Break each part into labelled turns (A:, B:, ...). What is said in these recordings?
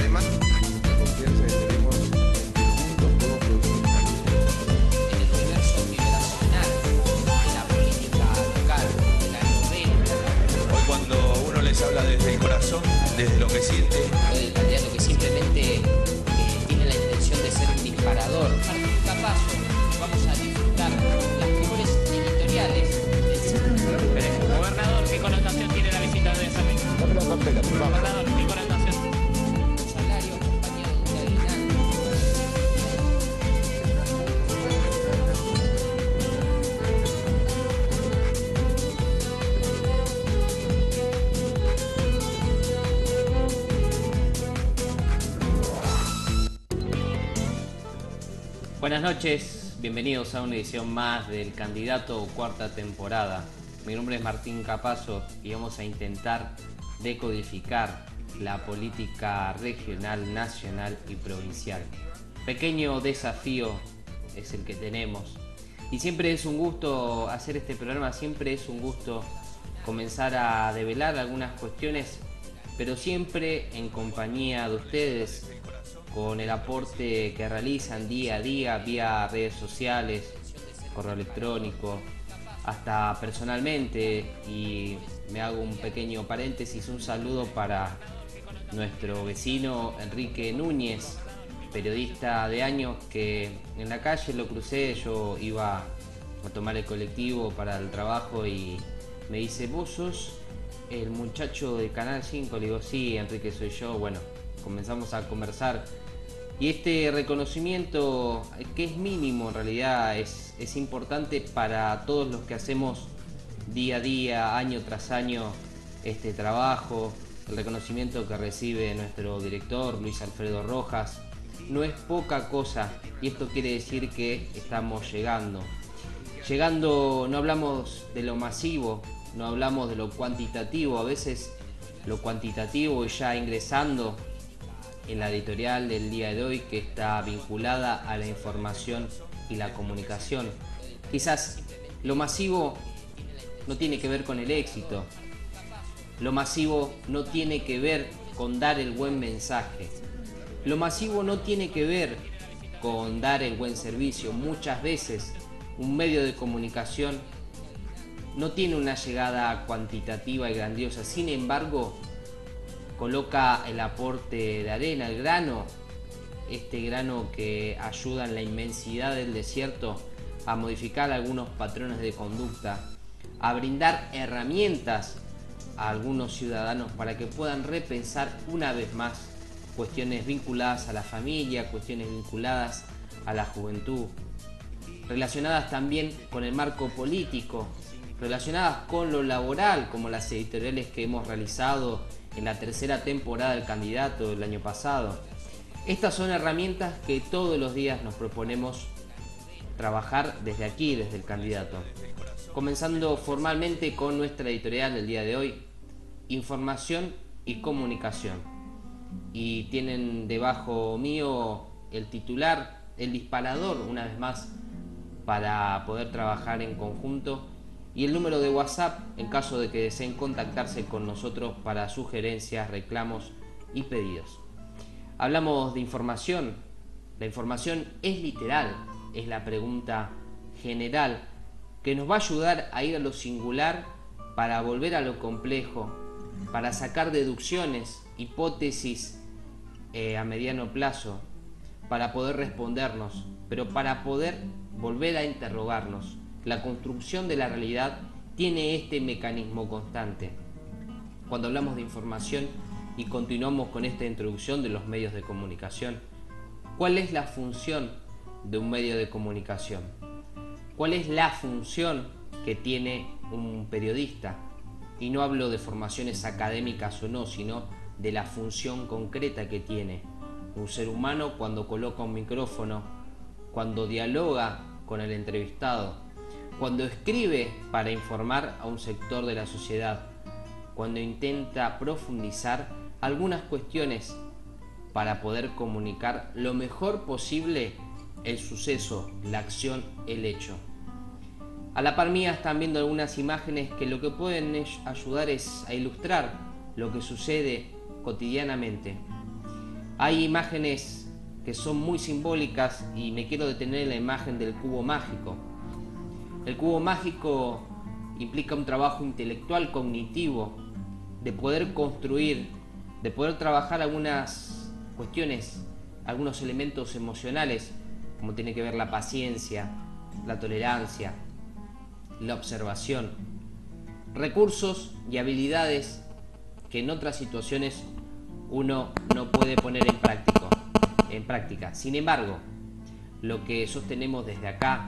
A: además la confianza que tenemos en que juntos podemos producir
B: en el universo vibracional de la política local, de la novela.
C: Hoy cuando uno les habla desde el corazón, desde lo que siente.
B: El candidato que simplemente tiene la intención de ser un disparador. Martín Capazo, vamos a disfrutar las mejores editoriales del cine.
D: Gobernador, ¿qué connotación tiene la visita de esa mesa? Gobernador, ¿qué connotación?
B: Un salario acompañado de un aguinaldo.
E: Buenas noches, bienvenidos a una edición más del Candidato cuarta temporada. Mi nombre es Martín Capazo y vamos a intentar decodificar la política regional, nacional y provincial. Pequeño desafío es el que tenemos y siempre es un gusto hacer este programa, siempre es un gusto comenzar a develar algunas cuestiones, pero siempre en compañía de ustedes, con el aporte que realizan día a día vía redes sociales, correo electrónico, hasta personalmente. Y me hago un pequeño paréntesis, un saludo para nuestro vecino Enrique Núñez, periodista de años, que en la calle lo crucé, yo iba a tomar el colectivo para el trabajo y me dice: ¿vos sos el muchacho de Canal 5? Le digo: sí, Enrique, soy yo. Bueno, comenzamos a conversar y este reconocimiento, que es mínimo en realidad, es importante para todos los que hacemos día a día, año tras año, este trabajo. El reconocimiento que recibe nuestro director Luis Alfredo Rojas no es poca cosa, y esto quiere decir que estamos llegando. No hablamos de lo masivo, no hablamos de lo cuantitativo. A veces lo cuantitativo, y ya ingresando en la editorial del día de hoy, que está vinculada a la información y la comunicación. Quizás lo masivo no tiene que ver con el éxito, lo masivo no tiene que ver con dar el buen mensaje, lo masivo no tiene que ver con dar el buen servicio. Muchas veces un medio de comunicación no tiene una llegada cuantitativa y grandiosa, sin embargo coloca el aporte de arena, el grano, este grano que ayuda en la inmensidad del desierto a modificar algunos patrones de conducta, a brindar herramientas a algunos ciudadanos para que puedan repensar una vez más cuestiones vinculadas a la familia, cuestiones vinculadas a la juventud, relacionadas también con el marco político, relacionadas con lo laboral, como las editoriales que hemos realizado en la tercera temporada del Candidato del año pasado. Estas son herramientas que todos los días nos proponemos trabajar desde aquí, desde el Candidato. Comenzando formalmente con nuestra editorial del día de hoy, Información y Comunicación. Y tienen debajo mío el titular, el disparador, una vez más, para poder trabajar en conjunto, y el número de WhatsApp en caso de que deseen contactarse con nosotros para sugerencias, reclamos y pedidos. Hablamos de información. La información es literal, es la pregunta general que nos va a ayudar a ir a lo singular para volver a lo complejo, para sacar deducciones, hipótesis a mediano plazo, para poder respondernos, pero para poder volver a interrogarnos. La construcción de la realidad tiene este mecanismo constante. Cuando hablamos de información y continuamos con esta introducción de los medios de comunicación, ¿cuál es la función de un medio de comunicación? ¿Cuál es la función que tiene un periodista? Y no hablo de formaciones académicas o no, sino de la función concreta que tiene un ser humano cuando coloca un micrófono, cuando dialoga con el entrevistado, cuando escribe para informar a un sector de la sociedad, cuando intenta profundizar algunas cuestiones para poder comunicar lo mejor posible el suceso, la acción, el hecho. A la par mía están viendo algunas imágenes que lo que pueden ayudar es a ilustrar lo que sucede cotidianamente. Hay imágenes que son muy simbólicas y me quiero detener en la imagen del cubo mágico. El cubo mágico implica un trabajo intelectual, cognitivo, de poder construir, de poder trabajar algunas cuestiones, algunos elementos emocionales, como tiene que ver la paciencia, la tolerancia, la observación, recursos y habilidades que en otras situaciones uno no puede poner en práctica. Sin embargo, lo que sostenemos desde acá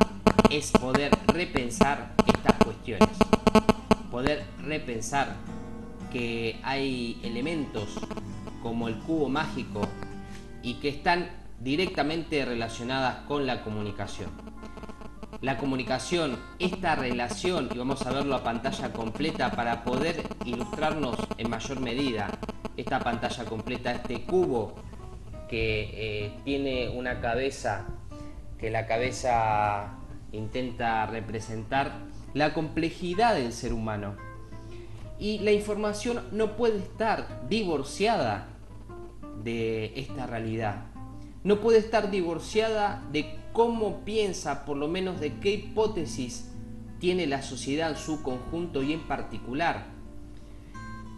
E: es poder repensar estas cuestiones, poder repensar que hay elementos como el cubo mágico y que están directamente relacionadas con la comunicación. La comunicación, esta relación, y vamos a verlo a pantalla completa para poder ilustrarnos en mayor medida esta pantalla completa, este cubo que tiene una cabeza, que la cabeza intenta representar la complejidad del ser humano. Y la información no puede estar divorciada de esta realidad. No puede estar divorciada de cómo piensa, por lo menos de qué hipótesis tiene la sociedad en su conjunto y en particular.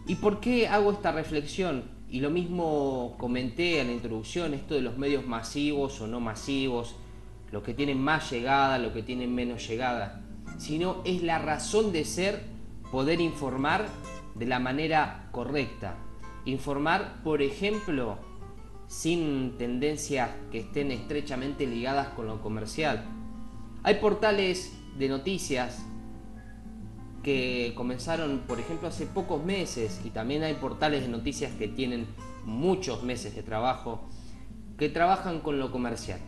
E: ¿Y por qué hago esta reflexión? Y lo mismo comenté en la introducción, esto de los medios masivos o no masivos, los que tienen más llegada, los que tienen menos llegada, sino es la razón de ser poder informar de la manera correcta. Informar, por ejemplo, sin tendencias que estén estrechamente ligadas con lo comercial. Hay portales de noticias que comenzaron, por ejemplo, hace pocos meses, y también hay portales de noticias que tienen muchos meses de trabajo, que trabajan con lo comercial.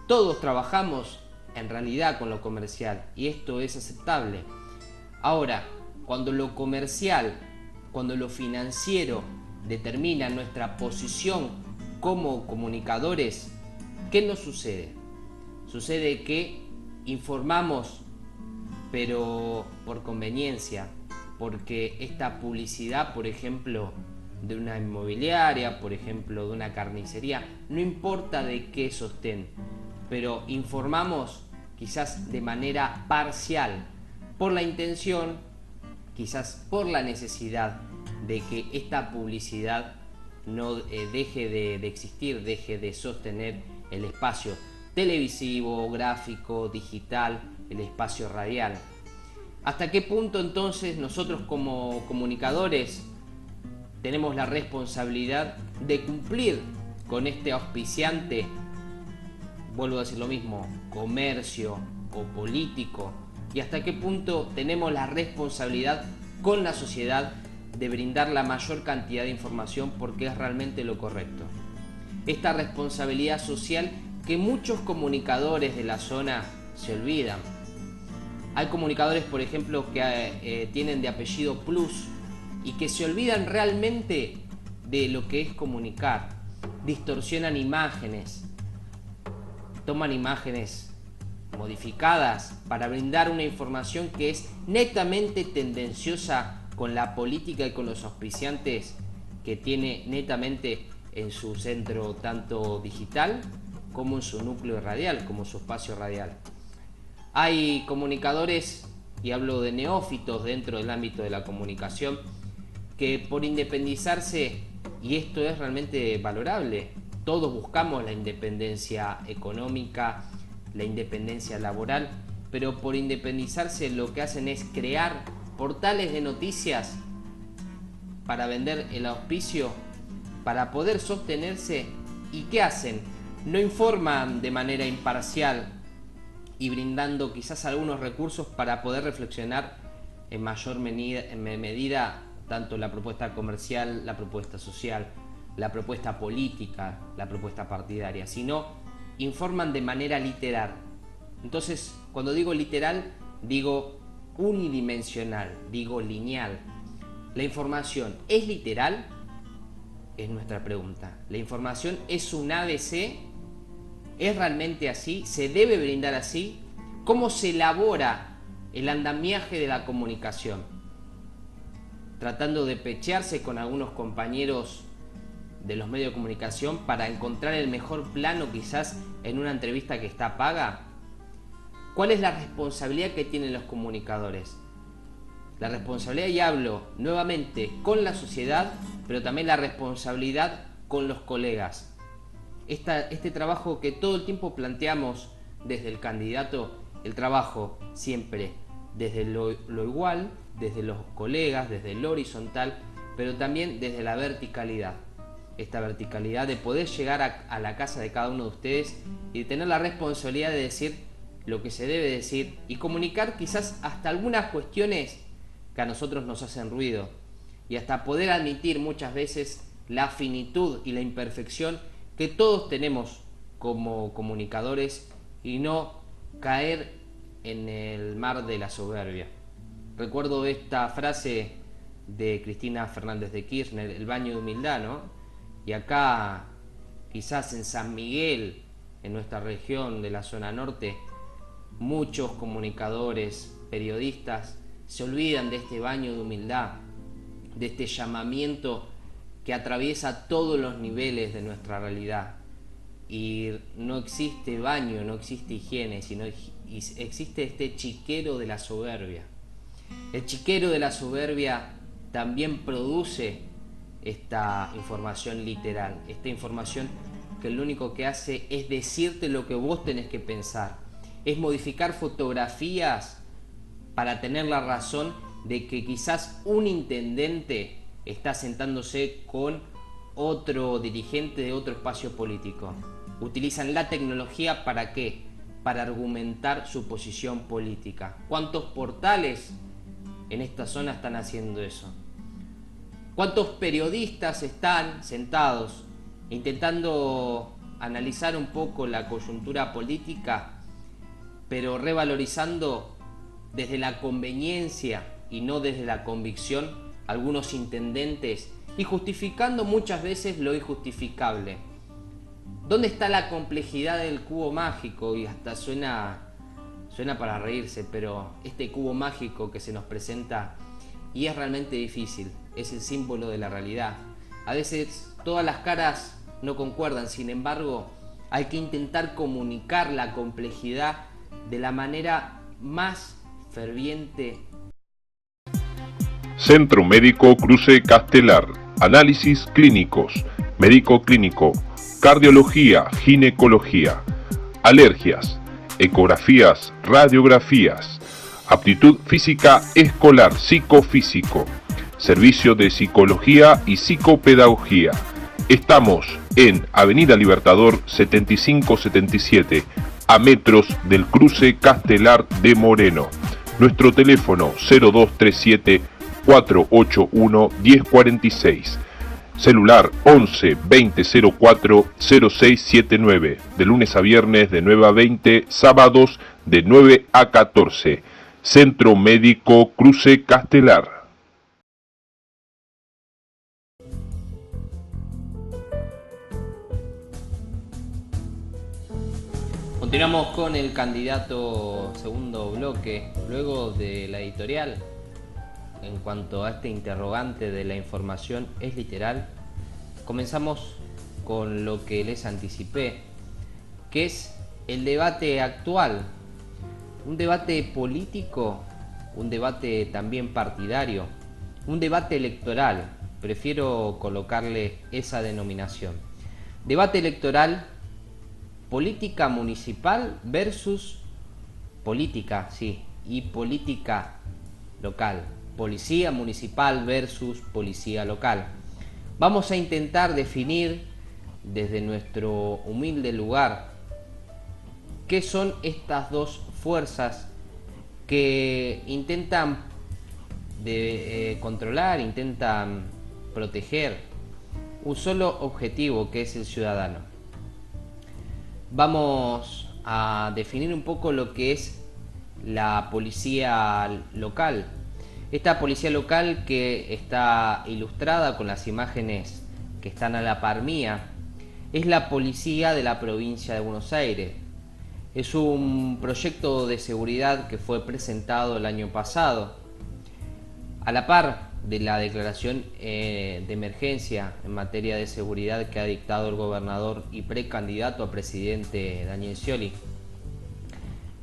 E: Todos trabajamos en realidad con lo comercial y esto es aceptable. Ahora, cuando lo comercial, cuando lo financiero determina nuestra posición como comunicadores, ¿qué nos sucede? Sucede que informamos, pero por conveniencia, porque esta publicidad, por ejemplo, de una inmobiliaria, por ejemplo, de una carnicería, no importa de qué sostén, pero informamos quizás de manera parcial, por la intención, quizás por la necesidad de que esta publicidad no deje de existir, deje de sostener el espacio televisivo, gráfico, digital, el espacio radial. ¿Hasta qué punto entonces nosotros como comunicadores tenemos la responsabilidad de cumplir con este auspiciante, vuelvo a decir lo mismo, comercio o político? ¿Y hasta qué punto tenemos la responsabilidad con la sociedad de brindar la mayor cantidad de información porque es realmente lo correcto? Esta responsabilidad social que muchos comunicadores de la zona se olvidan. Hay comunicadores, por ejemplo, que tienen de apellido Plus y que se olvidan realmente de lo que es comunicar. Distorsionan imágenes, toman imágenes modificadas para brindar una información que es netamente tendenciosa con la política y con los auspiciantes que tiene netamente en su centro tanto digital como en su núcleo radial, como su espacio radial. Hay comunicadores, y hablo de neófitos dentro del ámbito de la comunicación, que por independizarse, y esto es realmente valorable, todos buscamos la independencia económica, la independencia laboral, pero por independizarse lo que hacen es crear portales de noticias para vender el auspicio, para poder sostenerse. ¿Y qué hacen? No informan de manera imparcial y brindando quizás algunos recursos para poder reflexionar en mayor medida tanto la propuesta comercial, la propuesta social, la propuesta política, la propuesta partidaria, sino informan de manera literal. Entonces, cuando digo literal, digo unidimensional, digo lineal. ¿La información es literal? Es nuestra pregunta. ¿La información es un ABC? ¿Es realmente así? ¿Se debe brindar así? ¿Cómo se elabora el andamiaje de la comunicación? Tratando de pechearse con algunos compañeros de los medios de comunicación para encontrar el mejor plano quizás en una entrevista que está paga? ¿Cuál es la responsabilidad que tienen los comunicadores? La responsabilidad, y hablo nuevamente con la sociedad, pero también la responsabilidad con los colegas. Este trabajo que todo el tiempo planteamos desde el candidato, el trabajo siempre desde lo igual, desde los colegas, desde lo horizontal, pero también desde la verticalidad. Esta verticalidad de poder llegar a la casa de cada uno de ustedes y de tener la responsabilidad de decir lo que se debe decir y comunicar quizás hasta algunas cuestiones que a nosotros nos hacen ruido, y hasta poder admitir muchas veces la finitud y la imperfección que todos tenemos como comunicadores y no caer en el mar de la soberbia. Recuerdo esta frase de Cristina Fernández de Kirchner, el baño de humildad, ¿no? Y acá, quizás en San Miguel, en nuestra región de la zona norte, muchos comunicadores, periodistas, se olvidan de este baño de humildad, de este llamamiento que atraviesa todos los niveles de nuestra realidad. Y no existe baño, no existe higiene, sino existe este chiquero de la soberbia. El chiquero de la soberbia también produce esta información literal, esta información que lo único que hace es decirte lo que vos tenés que pensar, es modificar fotografías para tener la razón de que quizás un intendente está sentándose con otro dirigente de otro espacio político. Utilizan la tecnología ¿para qué? Para argumentar su posición política. ¿Cuántos portales en esta zona están haciendo eso? ¿Cuántos periodistas están sentados intentando analizar un poco la coyuntura política, pero revalorizando desde la conveniencia y no desde la convicción algunos intendentes y justificando muchas veces lo injustificable? ¿Dónde está la complejidad del cubo mágico? Y hasta suena para reírse, pero este cubo mágico que se nos presenta y es realmente difícil, es el símbolo de la realidad. A veces todas las caras no concuerdan, sin embargo hay que intentar comunicar la complejidad de la manera más ferviente.
F: Centro Médico Cruce Castelar. Análisis clínicos, médico clínico, cardiología, ginecología, alergias, ecografías, radiografías, aptitud física escolar, psicofísico, servicio de psicología y psicopedagogía. Estamos en Avenida Libertador 7577, a metros del Cruce Castelar de Moreno. Nuestro teléfono 0237 481 1046. Celular 11 2004 0679. De lunes a viernes de 9 a 20, sábados de 9 a 14. Centro Médico Cruce Castelar.
E: Continuamos con el candidato segundo bloque, luego de la editorial. En cuanto a este interrogante de la información es literal, comenzamos con lo que les anticipé, que es el debate actual, un debate político, un debate también partidario, un debate electoral, prefiero colocarle esa denominación. Debate electoral, política municipal versus política, sí, y política local. Policía municipal versus policía local. Vamos a intentar definir desde nuestro humilde lugar qué son estas dos fuerzas que intentan controlar, intentan proteger un solo objetivo, que es el ciudadano. Vamos a definir un poco lo que es la policía local. Esta policía local, que está ilustrada con las imágenes que están a la par mía, es la policía de la provincia de Buenos Aires. Es un proyecto de seguridad que fue presentado el año pasado. A la par de la declaración de emergencia en materia de seguridad que ha dictado el gobernador y precandidato a presidente Daniel Scioli,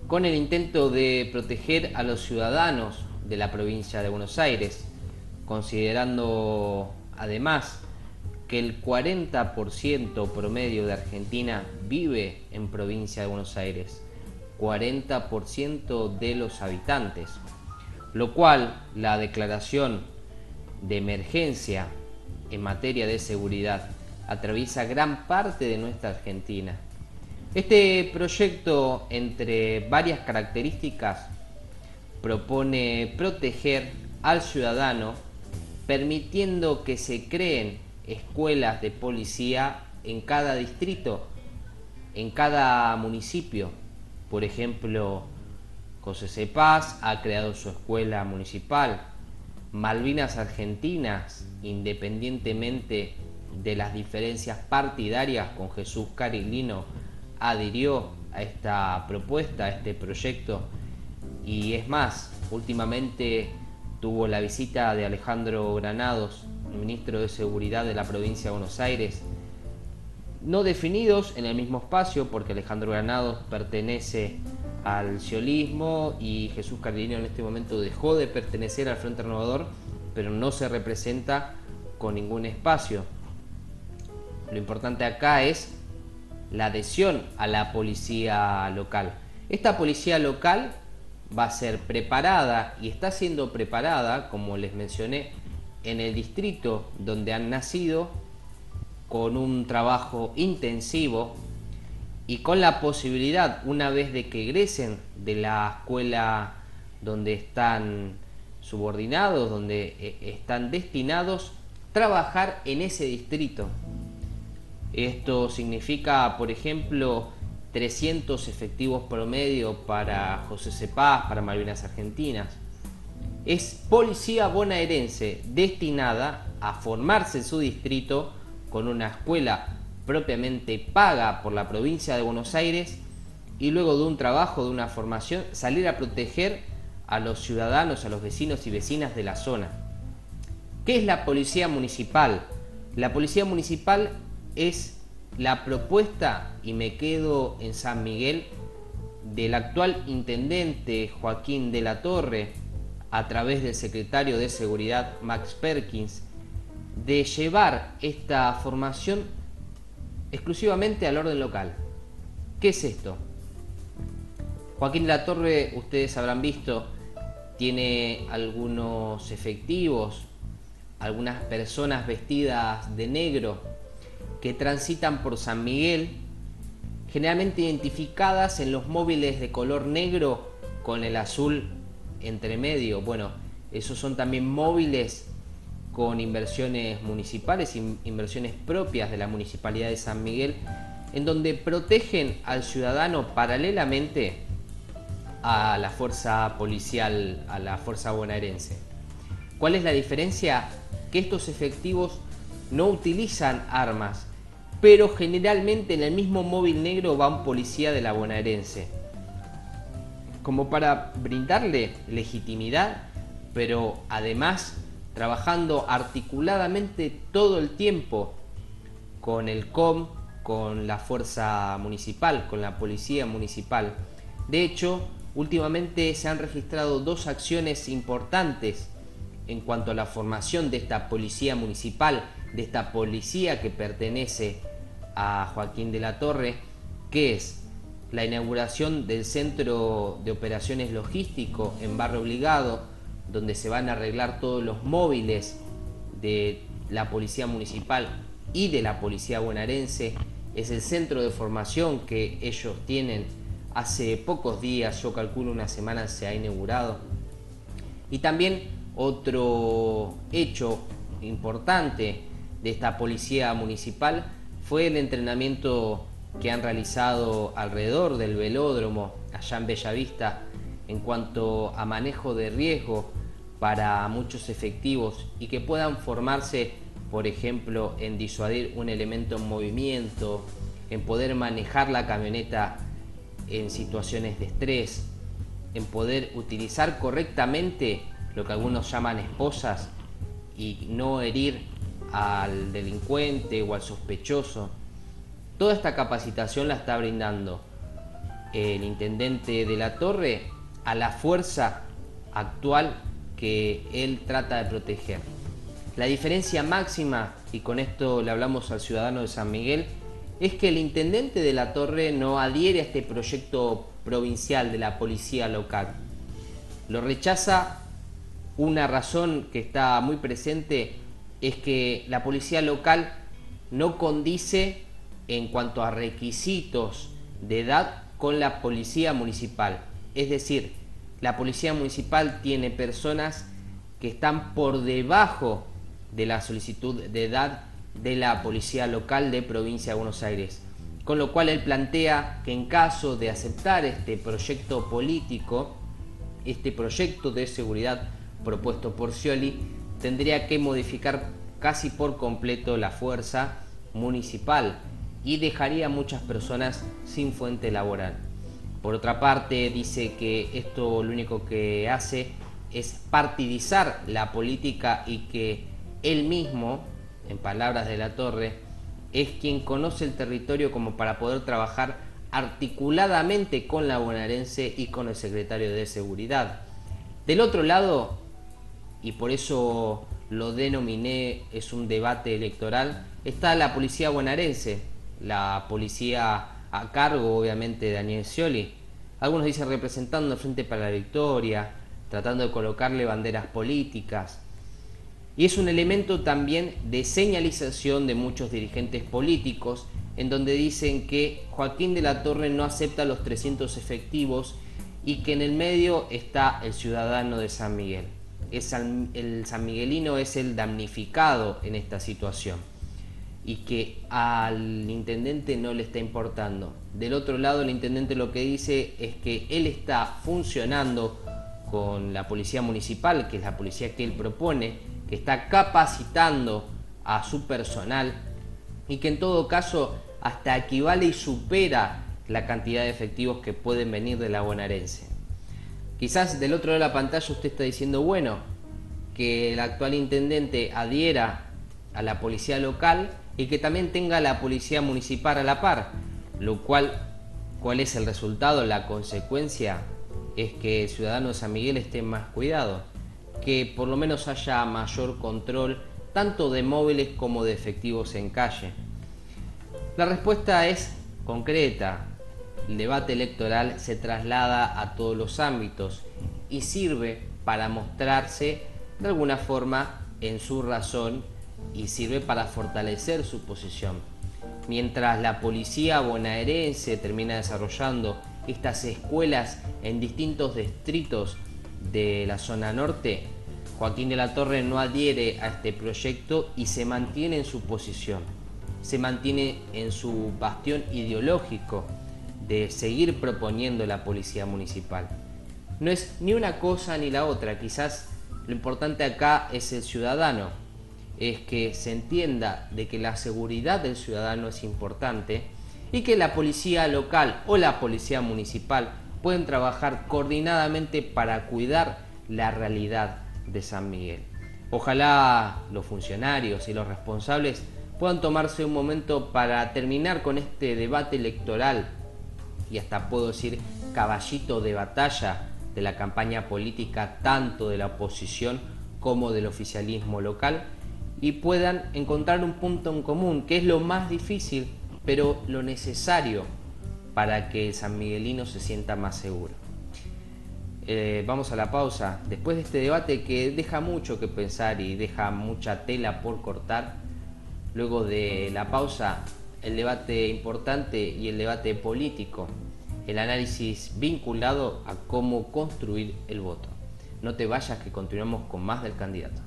E: con el intento de proteger a los ciudadanos de la provincia de Buenos Aires, considerando además que el 40% promedio de Argentina vive en provincia de Buenos Aires, 40% de los habitantes, lo cual la declaración de emergencia en materia de seguridad atraviesa gran parte de nuestra Argentina. Este proyecto, entre varias características, propone proteger al ciudadano permitiendo que se creen escuelas de policía en cada distrito, en cada municipio. Por ejemplo, José Cepaz ha creado su escuela municipal. Malvinas Argentinas, independientemente de las diferencias partidarias con Jesús Cariglino, adhirió a esta propuesta, a este proyecto, y es más, últimamente tuvo la visita de Alejandro Granados, el ministro de Seguridad de la provincia de Buenos Aires, no definidos en el mismo espacio, porque Alejandro Granados pertenece al sciolismo y Jesús Cariglino en este momento dejó de pertenecer al Frente Renovador, pero no se representa con ningún espacio. Lo importante acá es la adhesión a la policía local. Esta policía local va a ser preparada y está siendo preparada, como les mencioné, en el distrito donde han nacido, con un trabajo intensivo y con la posibilidad, una vez de que egresen de la escuela donde están subordinados, donde están destinados, trabajar en ese distrito. Esto significa, por ejemplo, 300 efectivos promedio para José Cepaz, para Malvinas Argentinas. Es policía bonaerense destinada a formarse en su distrito con una escuela propiamente paga por la provincia de Buenos Aires y luego de un trabajo, de una formación, salir a proteger a los ciudadanos, a los vecinos y vecinas de la zona. ¿Qué es la policía municipal? La policía municipal es la propuesta, y me quedo en San Miguel, del actual intendente Joaquín de la Torre, a través del secretario de Seguridad Max Perkins, de llevar esta formación exclusivamente al orden local. ¿Qué es esto? Joaquín de la Torre, ustedes habrán visto, tiene algunos efectivos, algunas personas vestidas de negro que transitan por San Miguel, generalmente identificadas en los móviles de color negro con el azul entre medio. Bueno, esos son también móviles con inversiones municipales, inversiones propias de la Municipalidad de San Miguel, en donde protegen al ciudadano paralelamente a la fuerza policial, a la fuerza bonaerense. ¿Cuál es la diferencia? Que estos efectivos no utilizan armas, pero generalmente en el mismo móvil negro va un policía de la bonaerense, como para brindarle legitimidad, pero además trabajando articuladamente todo el tiempo con el COM, con la fuerza municipal, con la policía municipal. De hecho, últimamente se han registrado dos acciones importantes en cuanto a la formación de esta policía municipal, de esta policía que pertenece a Joaquín de la Torre, que es la inauguración del Centro de Operaciones Logístico en Barrio Obligado, donde se van a arreglar todos los móviles de la policía municipal y de la policía bonaerense. Es el centro de formación que ellos tienen. Hace pocos días, yo calculo una semana, se ha inaugurado. Y también otro hecho importante de esta policía municipal fue el entrenamiento que han realizado alrededor del velódromo allá en Bellavista en cuanto a manejo de riesgo para muchos efectivos y que puedan formarse, por ejemplo, en disuadir un elemento en movimiento, en poder manejar la camioneta en situaciones de estrés, en poder utilizar correctamente lo que algunos llaman esposas y no herir al delincuente o al sospechoso. Toda esta capacitación la está brindando el intendente de La Torre a la fuerza actual que él trata de proteger. La diferencia máxima, y con esto le hablamos al ciudadano de San Miguel, es que el intendente de La Torre no adhiere a este proyecto provincial de la policía local. Lo rechaza. Una razón que está muy presente es que la policía local no condice en cuanto a requisitos de edad con la policía municipal. Es decir, la policía municipal tiene personas que están por debajo de la solicitud de edad de la policía local de Provincia de Buenos Aires. Con lo cual él plantea que en caso de aceptar este proyecto político, este proyecto de seguridad propuesto por Scioli, tendría que modificar casi por completo la fuerza municipal y dejaría a muchas personas sin fuente laboral. Por otra parte, dice que esto lo único que hace es partidizar la política y que él mismo, en palabras de La Torre, es quien conoce el territorio como para poder trabajar articuladamente con la bonaerense y con el secretario de Seguridad. Del otro lado, y por eso lo denominé, es un debate electoral, está la policía bonaerense, la policía a cargo obviamente de Daniel Scioli. Algunos dicen representando el Frente para la Victoria, tratando de colocarle banderas políticas. Y es un elemento también de señalización de muchos dirigentes políticos, en donde dicen que Joaquín de La Torre no acepta los 300 efectivos y que en el medio está el ciudadano de San Miguel. El sanmiguelino es el damnificado en esta situación y que al intendente no le está importando. Del otro lado, el intendente lo que dice es que él está funcionando con la policía municipal, que es la policía que él propone, que está capacitando a su personal y que en todo caso hasta equivale y supera la cantidad de efectivos que pueden venir de la bonaerense. Quizás del otro lado de la pantalla usted está diciendo, bueno, que el actual intendente adhiera a la policía local y que también tenga la policía municipal a la par, lo cual, ¿cuál es el resultado? La consecuencia es que el ciudadano de San Miguel esté más cuidado, que por lo menos haya mayor control tanto de móviles como de efectivos en calle. La respuesta es concreta. El debate electoral se traslada a todos los ámbitos y sirve para mostrarse de alguna forma en su razón y sirve para fortalecer su posición. Mientras la policía bonaerense termina desarrollando estas escuelas en distintos distritos de la zona norte, Joaquín de La Torre no adhiere a este proyecto y se mantiene en su posición, se mantiene en su bastión ideológico de seguir proponiendo la policía municipal. No es ni una cosa ni la otra, quizás lo importante acá es el ciudadano, es que se entienda de que la seguridad del ciudadano es importante y que la policía local o la policía municipal pueden trabajar coordinadamente para cuidar la realidad de San Miguel. Ojalá los funcionarios y los responsables puedan tomarse un momento para terminar con este debate electoral y hasta puedo decir caballito de batalla de la campaña política tanto de la oposición como del oficialismo local y puedan encontrar un punto en común, que es lo más difícil, pero lo necesario para que el sanmiguelino se sienta más seguro. Vamos a la pausa. Después de este debate que deja mucho que pensar y deja mucha tela por cortar, luego de la pausa, el debate importante y el debate político, el análisis vinculado a cómo construir el voto. No te vayas, que continuamos con más del candidato.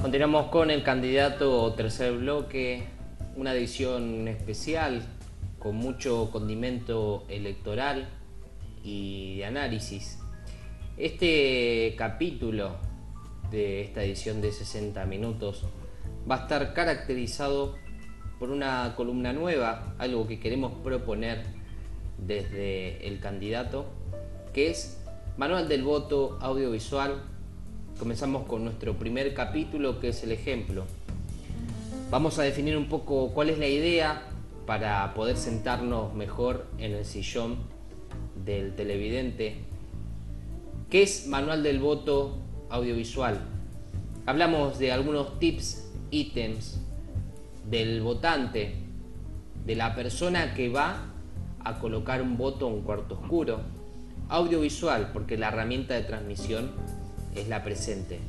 E: Continuamos con el candidato, tercer bloque, una edición especial con mucho condimento electoral y de análisis. Este capítulo de esta edición de 60 minutos va a estar caracterizado por una columna nueva, algo que queremos proponer desde el candidato, que es Manual del Voto Audiovisual. Comenzamos con nuestro primer capítulo, que es el ejemplo. Vamos a definir un poco cuál es la idea para poder sentarnos mejor en el sillón del televidente. ¿Qué es Manual del Voto Audiovisual? Hablamos de algunos tips, ítems del votante, de la persona que va a colocar un voto en un cuarto oscuro. Audiovisual, porque la herramienta de transmisión es la presente.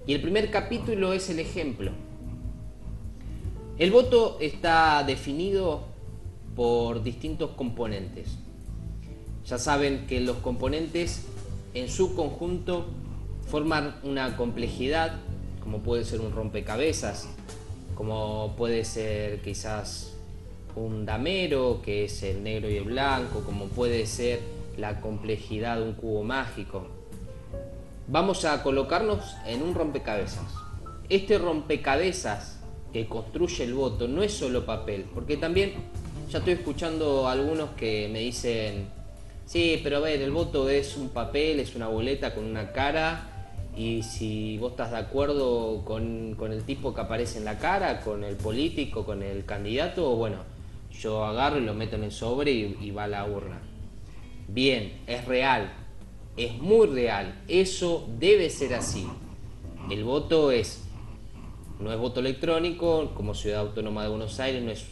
E: Y el primer capítulo es el ejemplo. El voto está definido por distintos componentes. Ya saben que los componentes en su conjunto forman una complejidad, como puede ser un rompecabezas, como puede ser quizás un damero, que es el negro y el blanco, como puede ser la complejidad de un cubo mágico. Vamos a colocarnos en un rompecabezas. Este rompecabezas que construye el voto no es solo papel, porque también ya estoy escuchando a algunos que me dicen: sí, pero a ver, el voto es un papel, es una boleta con una cara, y si vos estás de acuerdo con el tipo que aparece en la cara, con el político, con el candidato, bueno, yo agarro y lo meto en el sobre y va a la urna. Bien, es real, es muy real, eso debe ser así. El voto no es voto electrónico, como Ciudad Autónoma de Buenos Aires no es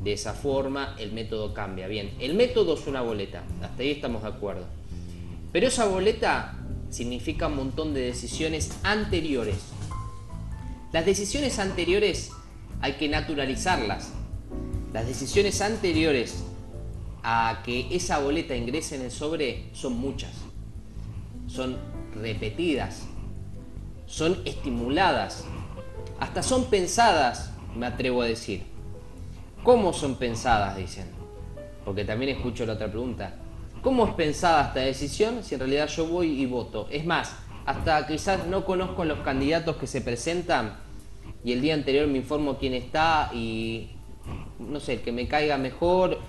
E: de esa forma, el método cambia. Bien, el método es una boleta, hasta ahí estamos de acuerdo. Pero esa boleta significa un montón de decisiones anteriores. Las decisiones anteriores hay que naturalizarlas. Las decisiones anteriores a que esa boleta ingrese en el sobre son muchas, son repetidas, son estimuladas, hasta son pensadas, me atrevo a decir. ¿Cómo son pensadas? Dicen. Porque también escucho la otra pregunta. ¿Cómo es pensada esta decisión si en realidad yo voy y voto? Es más, hasta quizás no conozco a los candidatos que se presentan y el día anterior me informo quién está y, no sé, el que me caiga mejor,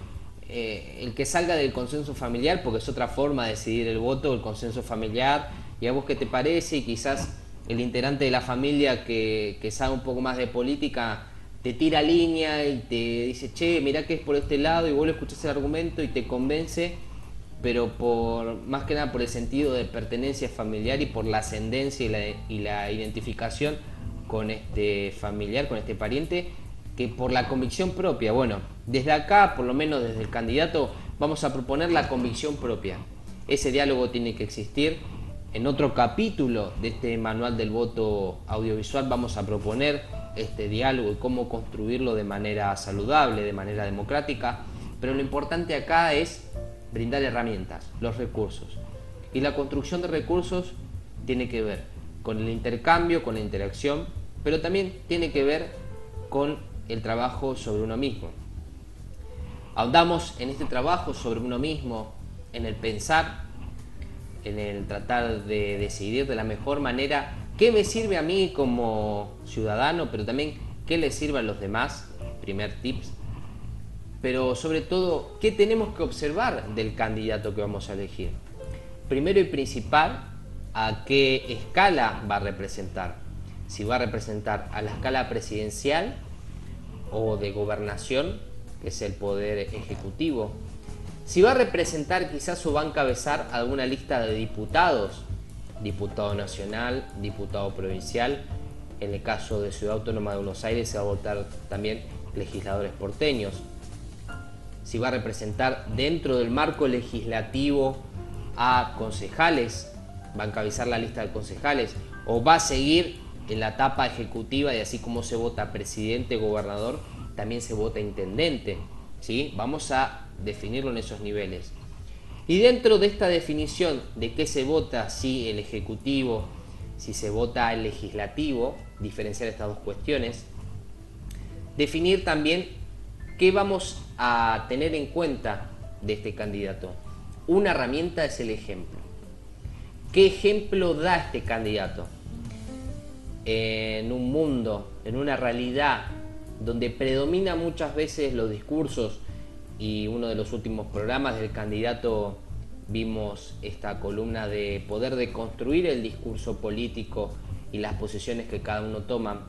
E: el que salga del consenso familiar, porque es otra forma de decidir el voto, el consenso familiar. ¿Y a vos qué te parece? Y quizás el integrante de la familia que sabe un poco más de política te tira línea y te dice: che, mirá que es por este lado, y vos le escuchás el argumento y te convence, pero más que nada por el sentido de pertenencia familiar y por la ascendencia y la identificación con este familiar, con este pariente, que por la convicción propia. Bueno, desde acá, por lo menos desde el candidato, vamos a proponer la convicción propia. Ese diálogo tiene que existir. En otro capítulo de este Manual del Voto Audiovisual vamos a proponer este diálogo y cómo construirlo de manera saludable, de manera democrática, pero lo importante acá es brindar herramientas, los recursos. Y la construcción de recursos tiene que ver con el intercambio, con la interacción, pero también tiene que ver con el trabajo sobre uno mismo. Ahondamos en este trabajo sobre uno mismo, en el pensar, en el tratar de decidir de la mejor manera qué me sirve a mí como ciudadano, pero también qué le sirve a los demás, primer tips. Pero sobre todo, ¿qué tenemos que observar del candidato que vamos a elegir? Primero y principal, ¿a qué escala va a representar? Si va a representar a la escala presidencial o de gobernación, que es el poder ejecutivo. Si va a representar quizás o va a encabezar alguna lista de diputados, diputado nacional, diputado provincial. En el caso de Ciudad Autónoma de Buenos Aires se va a votar también legisladores porteños. Si va a representar dentro del marco legislativo a concejales, va a encabezar la lista de concejales, o va a seguir en la etapa ejecutiva y así como se vota presidente, gobernador, también se vota intendente, ¿sí? Vamos a definirlo en esos niveles. Y dentro de esta definición de qué se vota, si el ejecutivo, si se vota el legislativo, diferenciar estas dos cuestiones, definir también qué vamos a tener en cuenta de este candidato. Una herramienta es el ejemplo. ¿Qué ejemplo da este candidato? en un mundo, en una realidad donde predomina muchas veces los discursos, y uno de los últimos programas del candidato vimos esta columna de poder deconstruir el discurso político y las posiciones que cada uno toma,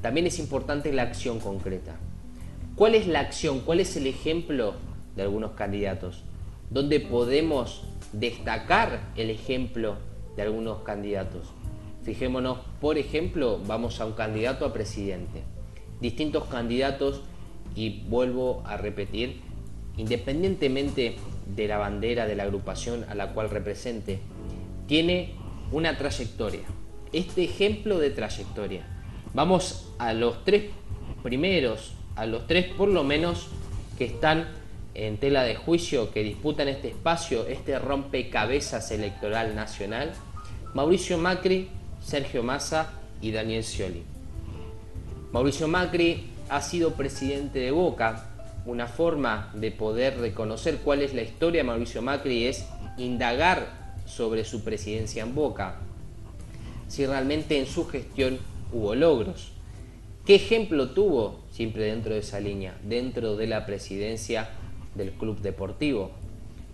E: también es importante la acción concreta. ¿Cuál es la acción? ¿Cuál es el ejemplo de algunos candidatos? ¿Dónde podemos destacar el ejemplo de algunos candidatos? Fijémonos, por ejemplo, vamos a un candidato a presidente. Distintos candidatos, y vuelvo a repetir, independientemente de la bandera de la agrupación a la cual represente, tiene una trayectoria. Este ejemplo de trayectoria. Vamos a los tres primeros, a los tres por lo menos que están en tela de juicio, que disputan este espacio, este rompecabezas electoral nacional: Mauricio Macri, Sergio Massa y Daniel Scioli. Mauricio Macri ha sido presidente de Boca. Una forma de poder reconocer cuál es la historia de Mauricio Macri es indagar sobre su presidencia en Boca, si realmente en su gestión hubo logros. ¿Qué ejemplo tuvo? Siempre dentro de esa línea, dentro de la presidencia del club deportivo.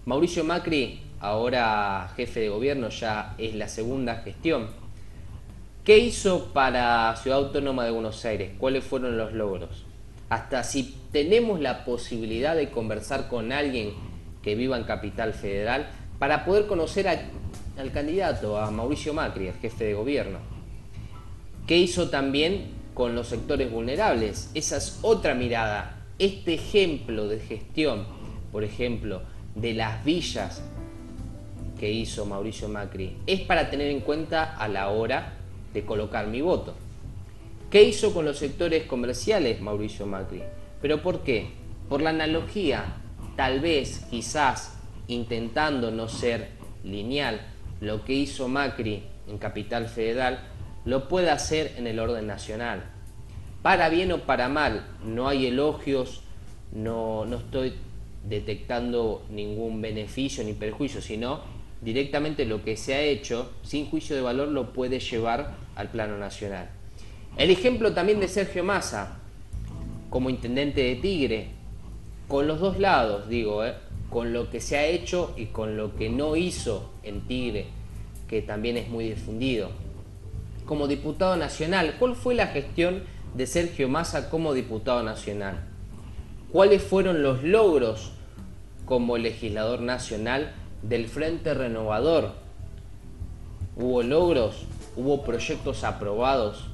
E: Mauricio Macri, ahora jefe de gobierno, ya es la segunda gestión. ¿Qué hizo para Ciudad Autónoma de Buenos Aires? ¿Cuáles fueron los logros? Hasta si tenemos la posibilidad de conversar con alguien que viva en Capital Federal para poder conocer al candidato, a Mauricio Macri, el jefe de gobierno. ¿Qué hizo también con los sectores vulnerables? Esa es otra mirada. Este ejemplo de gestión, por ejemplo, de las villas que hizo Mauricio Macri, es para tener en cuenta a la hora de colocar mi voto. ¿Qué hizo con los sectores comerciales Mauricio Macri? ¿Pero por qué? Por la analogía, tal vez, quizás, intentando no ser lineal, lo que hizo Macri en Capital Federal lo puede hacer en el orden nacional. Para bien o para mal, no hay elogios, no estoy detectando ningún beneficio ni perjuicio, sino directamente lo que se ha hecho, sin juicio de valor, lo puede llevar al plano nacional. El ejemplo también de Sergio Massa, como intendente de Tigre, con los dos lados, digo, con lo que se ha hecho y con lo que no hizo en Tigre, que también es muy difundido. Como diputado nacional, ¿cuál fue la gestión de Sergio Massa como diputado nacional? ¿Cuáles fueron los logros como legislador nacional del Frente Renovador? ¿Hubo logros? ¿Hubo proyectos aprobados?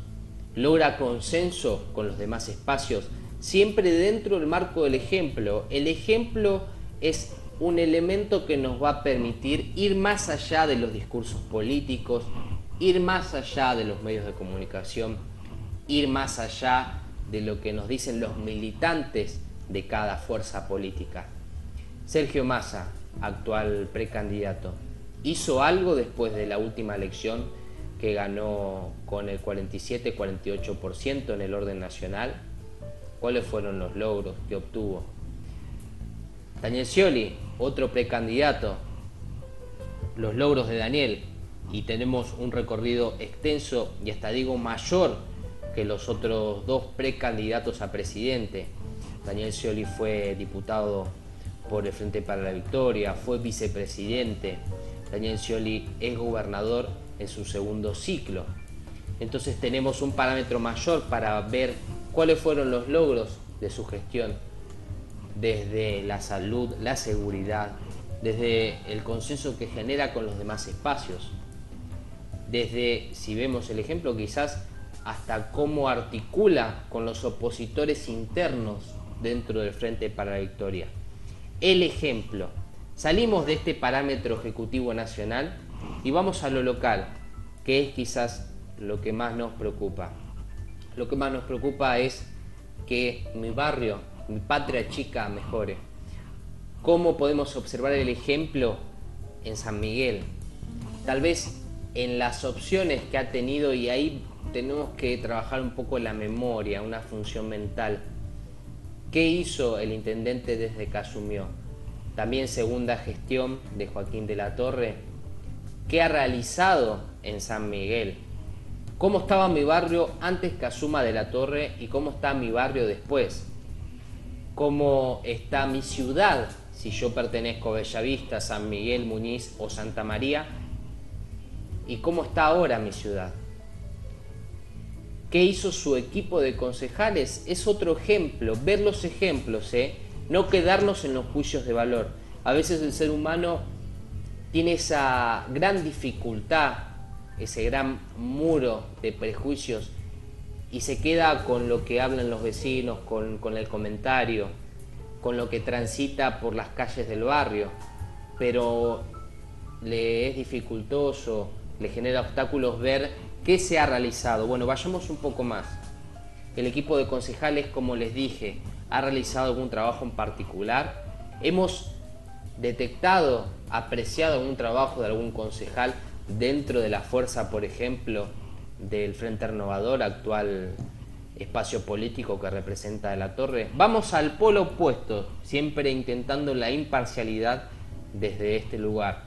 E: ¿Logra consenso con los demás espacios? Siempre dentro del marco del ejemplo. El ejemplo es un elemento que nos va a permitir ir más allá de los discursos políticos, ir más allá de los medios de comunicación, ir más allá de lo que nos dicen los militantes de cada fuerza política. Sergio Massa, actual precandidato, ¿hizo algo después de la última elección que ganó con el 47-48% en el orden nacional? ¿Cuáles fueron los logros que obtuvo? Daniel Scioli, otro precandidato, los logros de Daniel, y tenemos un recorrido extenso y hasta digo mayor que los otros dos precandidatos a presidente. Daniel Scioli fue diputado por el Frente para la Victoria, fue vicepresidente. Daniel Scioli es gobernador en su segundo ciclo. Entonces tenemos un parámetro mayor para ver cuáles fueron los logros de su gestión, desde la salud, la seguridad, desde el consenso que genera con los demás espacios, desde, si vemos el ejemplo, quizás hasta cómo articula con los opositores internos dentro del Frente para la Victoria. El ejemplo. Salimos de este parámetro ejecutivo nacional y vamos a lo local, que es quizás lo que más nos preocupa. Lo que más nos preocupa es que mi barrio, mi patria chica mejore. ¿Cómo podemos observar el ejemplo en San Miguel? Tal vez en las opciones que ha tenido, y ahí tenemos que trabajar un poco la memoria, una función mental. ¿Qué hizo el intendente desde que asumió? También segunda gestión de Joaquín de la Torre. ¿Qué ha realizado en San Miguel? ¿Cómo estaba mi barrio antes que asuma De la Torre y cómo está mi barrio después? ¿Cómo está mi ciudad si yo pertenezco a Bellavista, San Miguel, Muñiz o Santa María? ¿Y cómo está ahora mi ciudad? ¿Qué hizo su equipo de concejales? Es otro ejemplo, ver los ejemplos, no quedarnos en los juicios de valor. A veces el ser humano tiene esa gran dificultad, ese gran muro de prejuicios y se queda con lo que hablan los vecinos, con el comentario, con lo que transita por las calles del barrio, pero le es dificultoso, le genera obstáculos ver qué se ha realizado. Bueno, vayamos un poco más. El equipo de concejales, como les dije, ha realizado algún trabajo en particular. Hemos detectado, apreciado algún trabajo de algún concejal dentro de la fuerza, por ejemplo, del Frente Renovador, actual espacio político que representa De la Torre. Vamos al polo opuesto, siempre intentando la imparcialidad desde este lugar.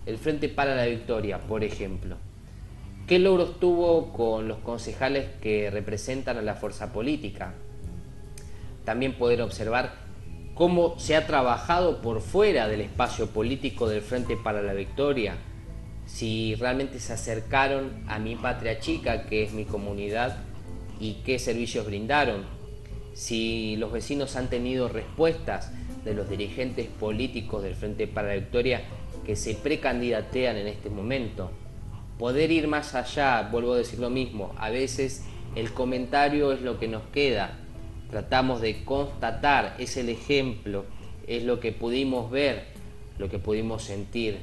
E: El Frente para la Victoria, por ejemplo. ¿Qué logros tuvo con los concejales que representan a la fuerza política? También poder observar cómo se ha trabajado por fuera del espacio político del Frente para la Victoria, si realmente se acercaron a mi patria chica, que es mi comunidad, y qué servicios brindaron, si los vecinos han tenido respuestas de los dirigentes políticos del Frente para la Victoria que se precandidatean en este momento. Poder ir más allá, vuelvo a decir lo mismo, a veces el comentario es lo que nos queda. Tratamos de constatar, es el ejemplo, es lo que pudimos ver, lo que pudimos sentir,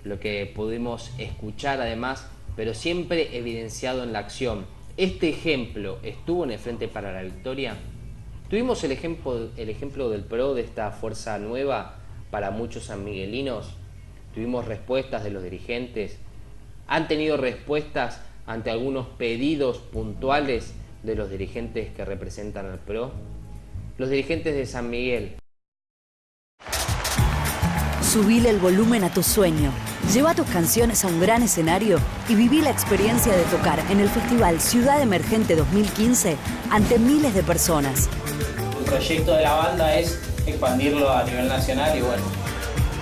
E: lo que pudimos escuchar además, pero siempre evidenciado en la acción. Este ejemplo estuvo en el Frente para la Victoria. Tuvimos el ejemplo del PRO, de esta fuerza nueva para muchos sanmiguelinos. Tuvimos respuestas de los dirigentes. Han tenido respuestas ante algunos pedidos puntuales de los dirigentes que representan al PRO. Los dirigentes de San Miguel.
G: Subile el volumen a tu sueño. Lleva tus canciones a un gran escenario y viví la experiencia de tocar en el Festival Ciudad Emergente 2015 ante miles de personas.
H: El proyecto de la banda es expandirlo a nivel nacional y bueno.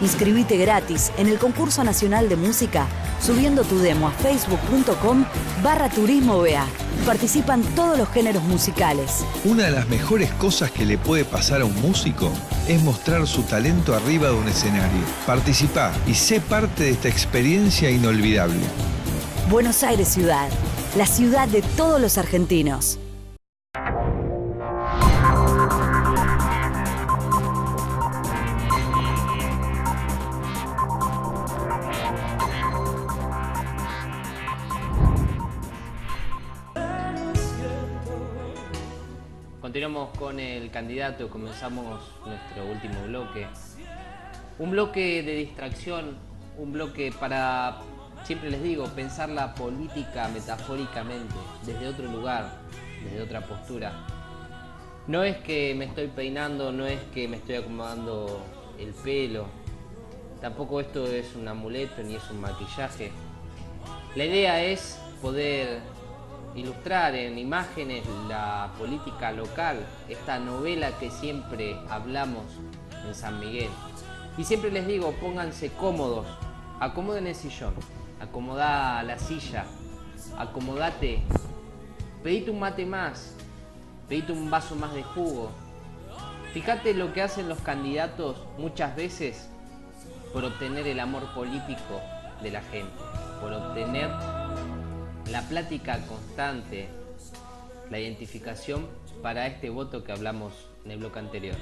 G: Inscribite gratis en el Concurso Nacional de Música subiendo tu demo a facebook.com/turismoba. Participan todos los géneros musicales.
I: Una de las mejores cosas que le puede pasar a un músico es mostrar su talento arriba de un escenario. Participá y sé parte de esta experiencia inolvidable.
G: Buenos Aires Ciudad, la ciudad de todos los argentinos.
E: Continuamos con el candidato, comenzamos nuestro último bloque. Un bloque de distracción, un bloque para, siempre les digo, pensar la política metafóricamente, desde otro lugar, desde otra postura. No es que me estoy peinando, no es que me estoy acomodando el pelo, tampoco esto es un amuleto ni es un maquillaje. La idea es poder ilustrar en imágenes la política local, esta novela que siempre hablamos en San Miguel. Y siempre les digo, pónganse cómodos, acomoden el sillón, acomodá la silla, acomodate, pedite un mate más, pedite un vaso más de jugo. Fíjate lo que hacen los candidatos muchas veces por obtener el amor político de la gente, por obtener la plática constante, la identificación para este voto que hablamos en el bloque anterior.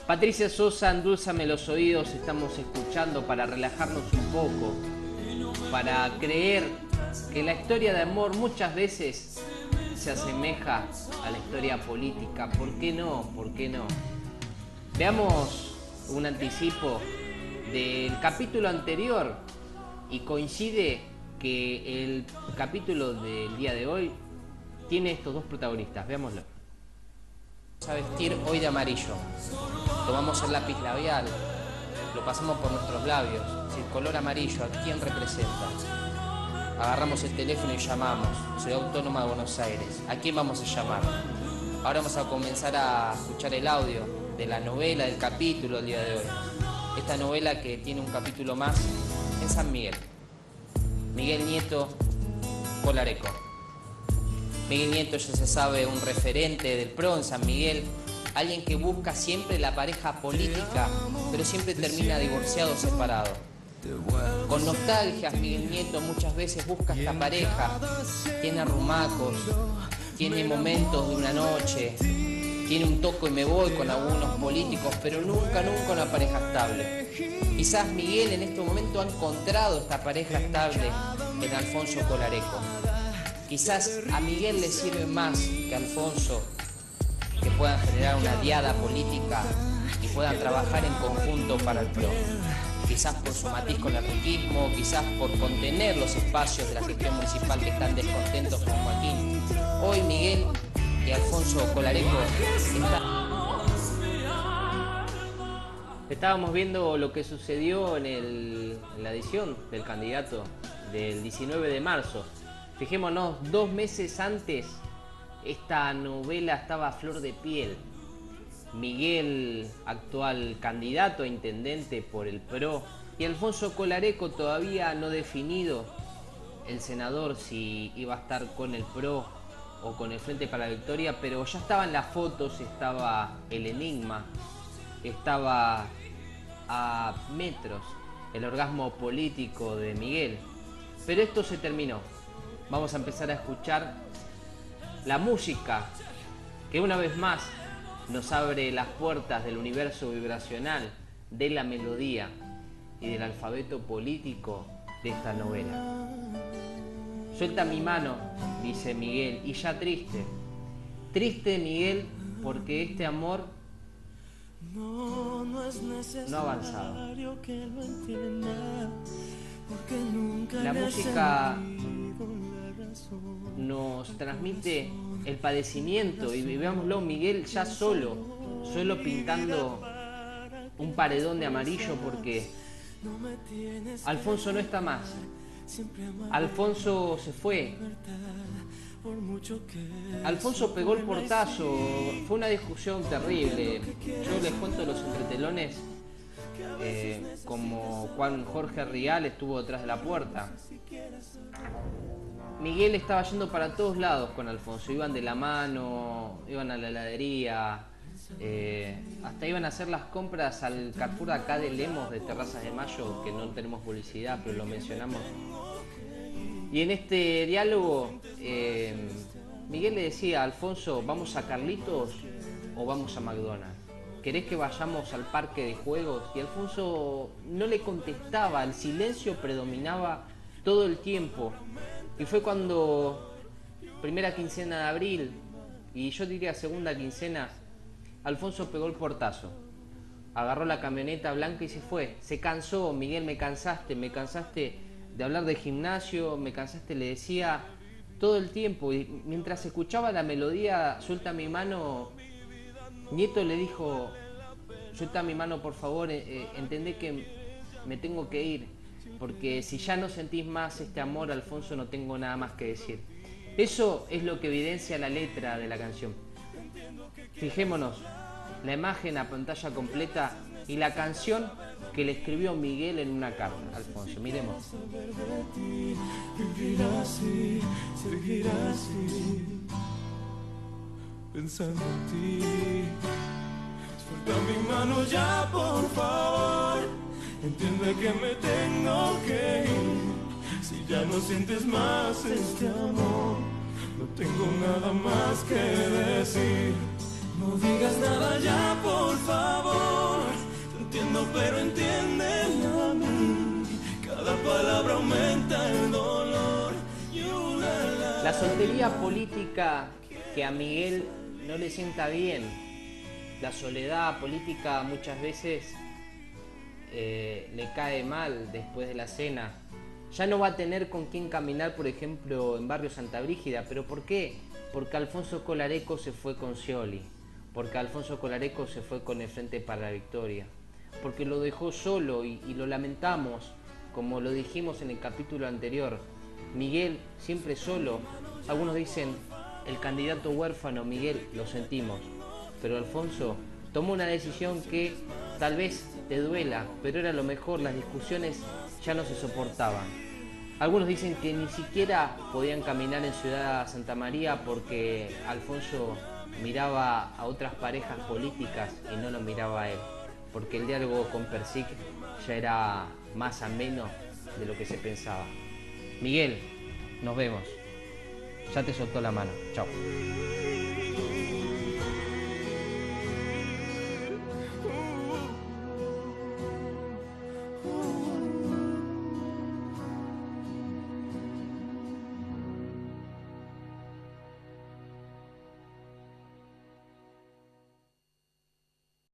E: Patricia Sosa, endulzame los oídos, estamos escuchando para relajarnos un poco, para creer que la historia de amor muchas veces se asemeja a la historia política. ¿Por qué no? ¿Por qué no? Veamos un anticipo del capítulo anterior y coincide que el capítulo del día de hoy tiene estos dos protagonistas. Veámoslo.
B: Vamos a vestir hoy de amarillo. Tomamos el lápiz labial, lo pasamos por nuestros labios. Si el color amarillo, ¿a quién representa? Agarramos el teléfono y llamamos, Ciudad Autónoma de Buenos Aires. ¿A quién vamos a llamar? Ahora vamos a comenzar a escuchar el audio de la novela, del capítulo del día de hoy. Esta novela que tiene un capítulo más en San Miguel. Miguel Nieto Colareco. Miguel Nieto, ya se sabe, un referente del PRO en San Miguel. Alguien que busca siempre la pareja política, pero siempre termina divorciado o separado. Con nostalgias, Miguel Nieto muchas veces busca esta pareja. Tiene arrumacos, tiene momentos de una noche, tiene un toco y me voy con algunos políticos, pero nunca una pareja estable. Quizás Miguel en este momento ha encontrado esta pareja estable en Alfonso Colareco. Quizás a Miguel le sirve más que a Alfonso que puedan generar una diada política y puedan trabajar en conjunto para el PRO. Quizás por su matiz con el riquismo, quizás por contener los espacios de la gestión municipal que están descontentos con Joaquín. Hoy Miguel y Alfonso Colareco
E: Estábamos viendo lo que sucedió en la edición del candidato del 19 de marzo. Fijémonos, 2 meses antes esta novela estaba a flor de piel. Miguel, actual candidato a intendente por el PRO, y Alfonso Colareco todavía no definido, el senador, si iba a estar con el PRO o con el Frente para la Victoria, pero ya estaban las fotos, estaba el enigma, estaba a metros el orgasmo político de Miguel. Pero esto se terminó. Vamos a empezar a escuchar la música que una vez más nos abre las puertas del universo vibracional, de la melodía y del alfabeto político de esta novela. Suelta mi mano, dice Miguel, y ya triste. Triste Miguel porque este amor no ha avanzado. La música nos transmite el padecimiento y veámoslo, Miguel ya solo pintando un paredón de amarillo porque Alfonso no está más. Alfonso se fue. Alfonso pegó el portazo. Fue una discusión terrible. Yo les cuento los entretelones, como Juan Jorge Rial estuvo detrás de la puerta. Miguel estaba yendo para todos lados con Alfonso. Iban de la mano, iban a la heladería, hasta iban a hacer las compras al Carrefour acá de Lemos, de Terrazas de Mayo, que no tenemos publicidad, pero lo mencionamos. Y en este diálogo, Miguel le decía a Alfonso, ¿vamos a Carlitos o vamos a McDonald's? ¿Querés que vayamos al parque de juegos? Y Alfonso no le contestaba, el silencio predominaba todo el tiempo. Y fue cuando, primera quincena de abril, y yo diría segunda quincena, Alfonso pegó el portazo. Agarró la camioneta blanca y se fue. Se cansó. Miguel, me cansaste de hablar de gimnasio, me cansaste, le decía todo el tiempo. Y mientras escuchaba la melodía, suelta mi mano, Nieto le dijo, suelta mi mano por favor, entendé que me tengo que ir, porque si ya no sentís más este amor, Alfonso, no tengo nada más que decir. Eso es lo que evidencia la letra de la canción. Fijémonos, la imagen a pantalla completa y la canción que le escribió Miguel en una carta. Alfonso, miremos.
J: Vivir así, seguir así, pensando en ti. Suelta mi mano ya, por favor. Entiende que me tengo que ir. Si ya no sientes más este amor, no tengo nada más que decir. No digas nada ya, por favor. Te entiendo, pero entiéndeme a mí. Cada palabra aumenta el dolor.
E: La soltería política que a Miguel no le sienta bien. La soledad política muchas veces le cae mal después de la cena. Ya no va a tener con quién caminar, por ejemplo, en Barrio Santa Brígida. ¿Pero por qué? Porque Alfonso Colareco se fue con Scioli. Porque Alfonso Colareco se fue con el Frente para la Victoria. Porque lo dejó solo y lo lamentamos, como lo dijimos en el capítulo anterior. Miguel siempre solo. Algunos dicen, el candidato huérfano, Miguel, lo sentimos. Pero Alfonso tomó una decisión que tal vez te duela, pero era lo mejor, las discusiones ya no se soportaban. Algunos dicen que ni siquiera podían caminar en Ciudad Santa María porque Alfonso miraba a otras parejas políticas y no lo miraba a él, porque el diálogo con Persic ya era más ameno de lo que se pensaba. Miguel, nos vemos. Ya te soltó la mano. Chao.